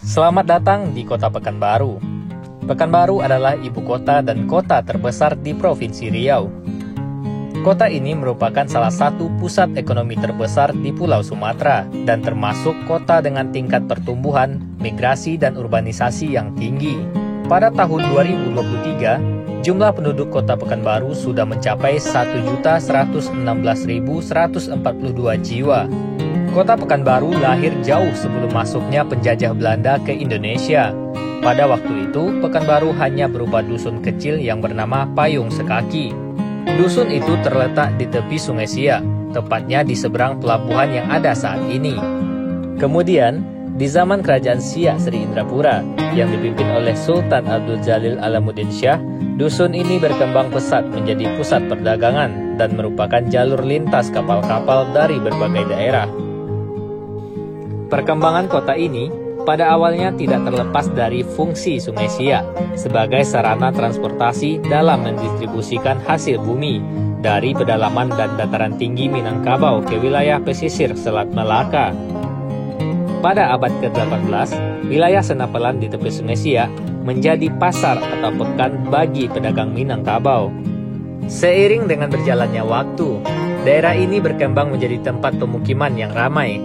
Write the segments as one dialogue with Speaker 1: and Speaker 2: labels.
Speaker 1: Selamat datang di Kota Pekanbaru. Pekanbaru adalah ibu kota dan kota terbesar di Provinsi Riau. Kota ini merupakan salah satu pusat ekonomi terbesar di Pulau Sumatera dan termasuk kota dengan tingkat pertumbuhan, migrasi, dan urbanisasi yang tinggi. Pada tahun 2023, jumlah penduduk Kota Pekanbaru sudah mencapai 1.116.142 jiwa. Kota Pekanbaru lahir jauh sebelum masuknya penjajah Belanda ke Indonesia. Pada waktu itu, Pekanbaru hanya berupa dusun kecil yang bernama Payung Sekaki. Dusun itu terletak di tepi Sungai Siak, tepatnya di seberang pelabuhan yang ada saat ini. Kemudian, di zaman Kerajaan Siak Sri Indrapura yang dipimpin oleh Sultan Abdul Jalil Alamuddin Shah, dusun ini berkembang pesat menjadi pusat perdagangan dan merupakan jalur lintas kapal-kapal dari berbagai daerah. Perkembangan kota ini pada awalnya tidak terlepas dari fungsi Sungai Siak sebagai sarana transportasi dalam mendistribusikan hasil bumi dari pedalaman dan dataran tinggi Minangkabau ke wilayah pesisir Selat Melaka. Pada abad ke-18, wilayah Senapelan di tepi Sungai Siak menjadi pasar atau pekan bagi pedagang Minangkabau. Seiring dengan berjalannya waktu, daerah ini berkembang menjadi tempat pemukiman yang ramai.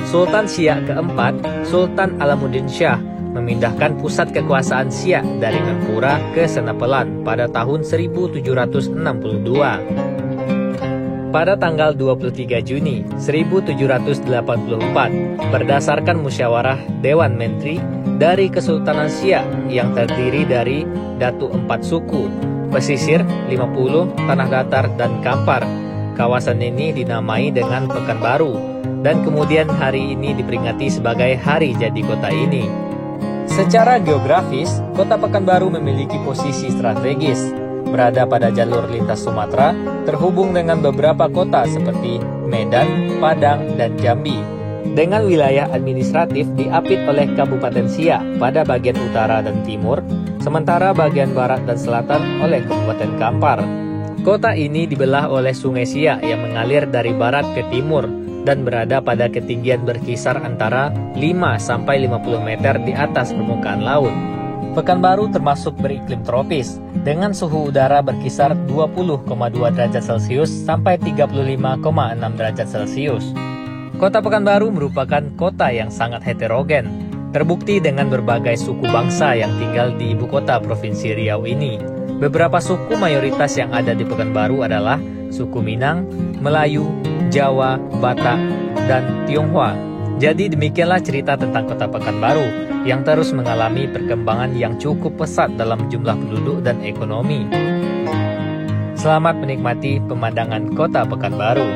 Speaker 1: Sultan Siak keempat, Sultan Alamuddin Shah, memindahkan pusat kekuasaan Siak dari Mempura ke Senapelan pada tahun 1762. Pada tanggal 23 Juni 1784, berdasarkan musyawarah Dewan Menteri dari Kesultanan Siak yang terdiri dari Datu 4 suku, pesisir 50, tanah datar, dan Kampar, kawasan ini dinamai dengan Pekanbaru, dan kemudian hari ini diperingati sebagai hari jadi kota ini. Secara geografis, Kota Pekanbaru memiliki posisi strategis, berada pada jalur lintas Sumatera, terhubung dengan beberapa kota seperti Medan, Padang, dan Jambi. Dengan wilayah administratif diapit oleh Kabupaten Siak pada bagian utara dan timur, sementara bagian barat dan selatan oleh Kabupaten Kampar. Kota ini dibelah oleh Sungai Siak yang mengalir dari barat ke timur dan berada pada ketinggian berkisar antara 5-50 meter di atas permukaan laut. Pekanbaru termasuk beriklim tropis, dengan suhu udara berkisar 20,2 derajat Celcius sampai 35,6 derajat Celcius. Kota Pekanbaru merupakan kota yang sangat heterogen, terbukti dengan berbagai suku bangsa yang tinggal di ibu kota Provinsi Riau ini. Beberapa suku mayoritas yang ada di Pekanbaru adalah suku Minang, Melayu, Jawa, Batak, dan Tionghoa. Jadi demikianlah cerita tentang Kota Pekanbaru yang terus mengalami perkembangan yang cukup pesat dalam jumlah penduduk dan ekonomi. Selamat menikmati pemandangan Kota Pekanbaru.